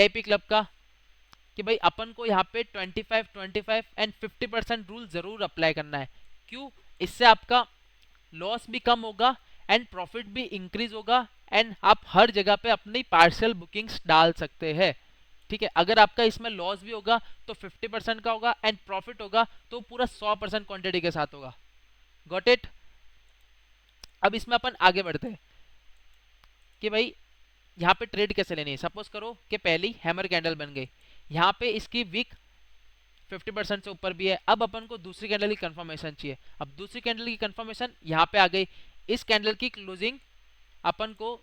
VIP club का कि भाई अपन को यहाँ पे 25 25 एंड 50% रूल जरूर अप्लाई करना है। क्यों? इससे आपका लॉस भी कम होगा एंड प्रॉफिट भी इंक्रीज होगा एंड आप हर जगह पे अपनी पार्शियल बुकिंग्स डाल सकते हैं। ठीक है, अगर आपका इसमें लॉस भी होगा तो 50% का होगा एंड प्रॉफिट होगा तो पूरा 100% क्वांटिटी के साथ होगा। Got it? अब इसमें अपन आगे बढ़ते हैं कि भाई यहाँ पे ट्रेड कैसे लेनी है। सपोज करो कि पहली हैमर कैंडल बन गई, यहाँ पे इसकी विक 50% से ऊपर भी है। अब अपन को दूसरी कैंडल की कंफर्मेशन चाहिए। अब दूसरी कैंडल की कंफर्मेशन यहाँ पे आ गई। इस कैंडल की क्लोजिंग अपन को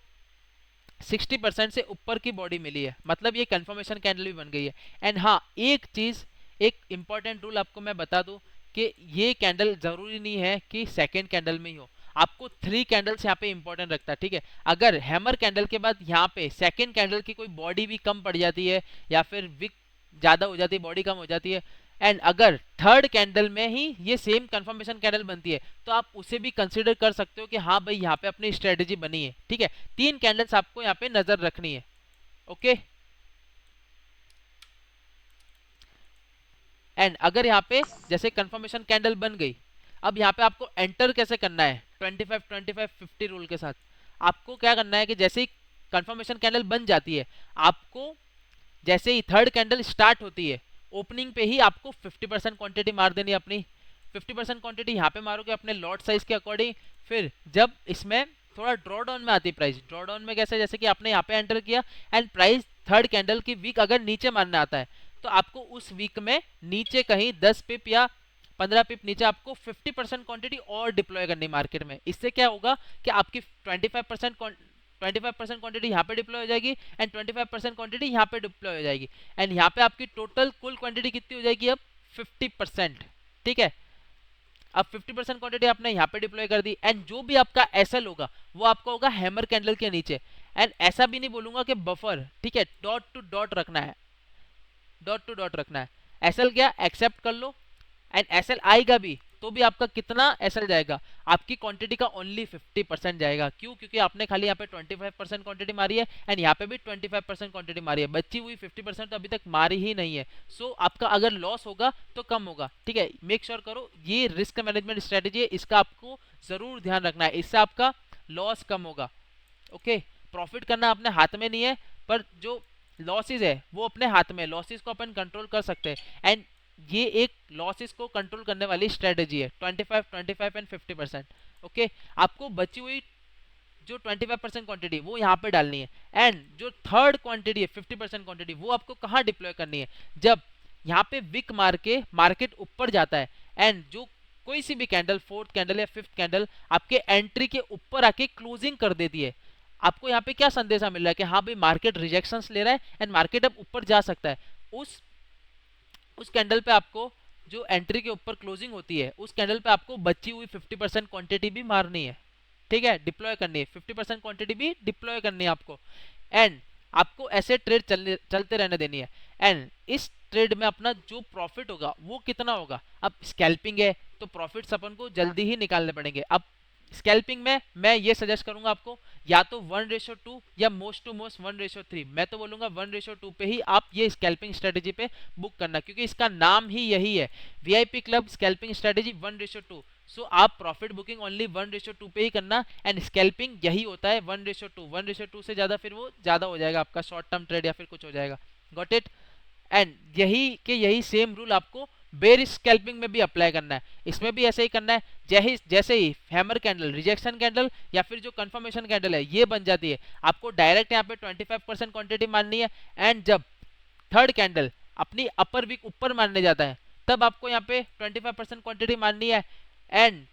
60% से ऊपर की बॉडी मिली है, मतलब ये कंफर्मेशन कैंडल भी बन गई है। एंड हाँ, एक चीज, एक इंपॉर्टेंट रूल आपको मैं बता दूं कि ये कैंडल जरूरी नहीं है कि सेकेंड कैंडल में ही हो, आपको 3 कैंडल्स यहाँ पे इंपॉर्टेंट रखता है। ठीक है, अगर हैमर कैंडल के बाद यहाँ पे सेकेंड कैंडल की कोई बॉडी भी कम पड़ जाती है या फिर विक ज्यादा हो जाती है, बॉडी कम हो जाती है, एंड अगर थर्ड कैंडल में ही ये सेम कंफर्मेशन कैंडल बनती है तो आप उसे भी कंसीडर कर सकते हो कि हाँ भाई यहाँ पे अपनी स्ट्रेटेजी बनी है। ठीक है, 3 कैंडल्स आपको यहाँ पे नजर रखनी है। ओके, एंड अगर यहाँ पे जैसे कंफर्मेशन कैंडल बन गई, अब यहाँ पे आपको एंटर कैसे करना है 25 25 50 रूल के साथ। आपको क्या करना है कि जैसे ही कंफर्मेशन कैंडल बन जाती है, आपको जैसे ही थर्ड कैंडल स्टार्ट होती है, ओपनिंग पे ही आपको 50% क्वांटिटी मार देनी है अपनी। 50% क्वांटिटी यहाँ पे मारोगे अपने लॉट साइज के अकॉर्डिंग। फिर जब इसमें थोड़ा ड्रॉ डाउन में आती है प्राइस, ड्रॉ डाउन में कैसे, जैसे कि आपने यहाँ पे एंटर किया एंड प्राइस थर्ड कैंडल की वीक अगर नीचे मारना आता है तो आपको उस वीक में नीचे कहीं 10 पिप या 15 पिप नीचे आपको 50% क्वांटिटी और डिप्लॉय करनी मार्केट में। इससे क्या होगा कि आपकी 25% क्वांटिटी यहाँ पे डिप्लॉय हो जाएगी एंड 25% क्वांटिटी यहाँ पे डिप्लॉय हो जाएगी एंड यहाँ पे आपकी टोटल कुल क्वांटिटी कितनी हो जाएगी अब 50%। ठीक है, अब 50% क्वांटिटी आपने यहाँ पे डिप्लॉय कर दी एंड जो भी आपका एसएल होगा वो आपका होगा हैमर कैंडल के नीचे। एंड ऐसा भी नहीं बोलूंगा कि बफर, ठीक है, डॉट टू डॉट रखना है, डॉट टू डॉट रखना है। एसएल क्या एक्सेप्ट कर लो एंड एसएल आएगा भी तो भी आपका कितना एसएल जाएगा, आपकी क्वांटिटी का ओनली 50% जाएगा। क्यों? क्योंकि आपने खाली यहाँ पे 25% क्वांटिटी मारी है एंड यहाँ पे भी 25% क्वांटिटी मारी है, बची हुई 50% तो अभी तक मारी ही नहीं है। सो आपका अगर लॉस होगा तो कम होगा। ठीक है, मेक श्योर करो ये रिस्क मैनेजमेंट स्ट्रेटेजी है, इसका आपको जरूर ध्यान रखना है, इससे आपका लॉस कम होगा। ओके, प्रॉफिट करना अपने हाथ में नहीं है, पर जो लॉसेस है वो अपने हाथ में, लॉसेस को अपन कंट्रोल कर सकते हैं एंड ये एक लॉसेस को कंट्रोल करने वाली स्ट्रेटेजी है 25 25 एंड 50%। ओके, आपको बची हुई जो 25% क्वांटिटी वो यहाँ पे डालनी है एंड जो थर्ड क्वांटिटी है 50% क्वांटिटी वो आपको कहाँ डिप्लॉय करनी है, जब यहाँ पे विक मार के मार्केट ऊपर जाता है एंड जो कोई सी भी कैंडल, फोर्थ कैंडल या फिफ्थ कैंडल आपके एंट्री के ऊपर आके क्लोजिंग कर देती है, आपको यहाँ पे क्या संदेशा मिल रहा है कि हाँ भाई मार्केट रिजेक्शंस ले रहा है एंड मार्केट अब ऊपर जा सकता है। उस कैंडल पे आपको जो एंट्री के ऊपर क्लोजिंग होती है उस कैंडल पे आपको बची हुई 50% क्वांटिटी भी मारनी है। ठीक है, डिप्लॉय करनी है, 50% क्वांटिटी भी डिप्लॉय करनी है आपको एंड आपको ऐसे ट्रेड चलते रहने देनी है। एंड इस ट्रेड में अपना जो प्रॉफिट होगा वो कितना होगा, अब स्कैल्पिंग है तो प्रॉफिट्स अपन को जल्दी ही निकालने पड़ेंगे। अब स्कैल्पिंग में मैं ये सजेस्ट करूंगा आपको या तो 1:2 या मोस्ट टू मोस्ट 1:3। मैं तो बोलूंगा 1:2 पे ही आप ये स्कैल्पिंग स्ट्रेटेजी पे बुक करना, क्योंकि इसका नाम ही यही है, वीआईपी क्लब स्कैल्पिंग स्ट्रेटेजी 1:2। सो आप प्रॉफिट बुकिंग ओनली 1:2 पे ही करना एंड स्कैल्पिंग यही होता है 1:2। 1:2 से ज्यादा फिर वो ज्यादा हो जाएगा आपका शॉर्ट टर्म ट्रेड या फिर कुछ हो जाएगा। Got it? एंड यही सेम रूल आपको बेरिश स्कैल्पिंग में भी अप्लाई करना है, इसमें भी ऐसे ही करना है। जैसे ही हैमर कैंडल, रिजेक्शन कैंडल या फिर जो कंफर्मेशन कैंडल है ये बन जाती है, आपको डायरेक्ट यहाँ पे 25% क्वांटिटी मारनी है एंड जब थर्ड कैंडल अपनी अपर वीक ऊपर मारने जाता है तब आपको यहाँ पे 25% क्वांटिटी मारनी है एंड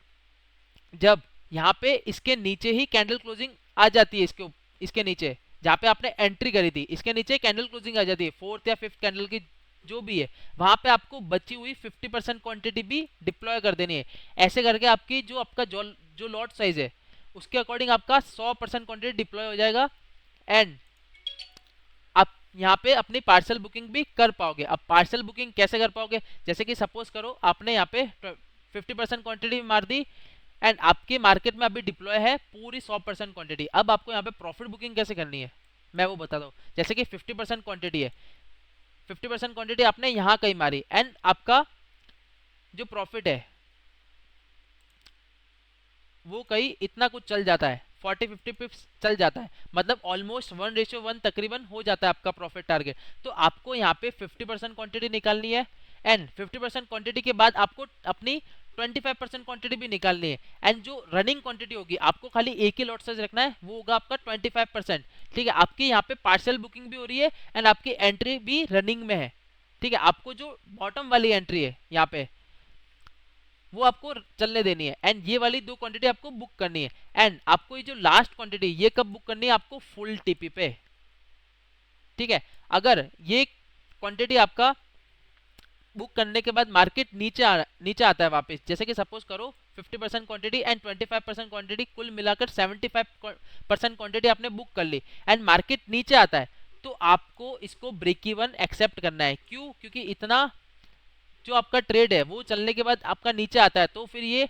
जब यहाँ पे इसके नीचे ही कैंडल क्लोजिंग आ जाती है, इसके नीचे जहाँ पे आपने एंट्री करी थी इसके नीचे कैंडल क्लोजिंग आ जाती है, फोर्थ या फिफ्थ कैंडल की जो भी है, वहां पे आपको बची हुई 50% क्वांटिटी भी डिप्लॉय कर देनी है। ऐसे करके आपकी आपका जो लॉट साइज है उसके अकॉर्डिंग आपका 100% क्वांटिटी डिप्लॉय हो जाएगा एंड आप यहाँ पे अपनी पार्सल बुकिंग भी कर पाओगे। अब पार्सल बुकिंग कैसे कर पाओगे, जैसे कि सपोज करो आपने यहाँ पे 50% क्वांटिटी मार दी एंड आपकी मार्केट में अभी डिप्लॉय है पूरी 100% क्वांटिटी। अब आपको यहाँ पे प्रॉफिट बुकिंग कैसे करनी है मैं वो बताता हूँ। जैसे कि 50% क्वांटिटी है, 50% क्वांटिटी आपने यहाँ कहीं मारी एंड आपका जो प्रॉफिट है वो कहीं इतना कुछ चल जाता है, 40-50 पिप्स चल जाता है, मतलब ऑलमोस्ट 1:1 तकरीबन हो जाता है आपका प्रॉफिट टारगेट। तो आपको यहाँ पे 50% क्वांटिटी निकालनी है एंड 50% क्वांटिटी के बाद आपको अपनी 25% क्वांटिटी भी निकालनी है एंड जो रनिंग क्वांटिटी होगी आपको खाली एक ही लॉट साइज रखना है, वो होगा आपका 25%। ठीक है, आपकी यहाँ पे पार्शियल बुकिंग भी हो रही है एंड आपकी एंट्री भी रनिंग में है। ठीक है, आपको जो बॉटम वाली एंट्री है यहाँ पे वो आपको चलने देनी है एंड ये वाली दो क्वांटिटी आपको बुक करनी है एंड आपको ये जो लास्ट क्वांटिटी ये कब बुक करनी है, आपको फुल टीपी पे। ठीक है, अगर ये क्वांटिटी आपका बुक करने के बाद मार्केट नीचे आता है वापस, जैसे कि सपोज करो 50% क्वांटिटी एंड 25% क्वांटिटी कुल मिलाकर 75% क्वांटिटी आपने बुक कर ली एंड मार्केट नीचे आता है, तो आपको इसको ब्रेक इवन एक्सेप्ट करना है। क्यों? क्योंकि इतना जो आपका ट्रेड है वो चलने के बाद आपका नीचे आता है, तो फिर ये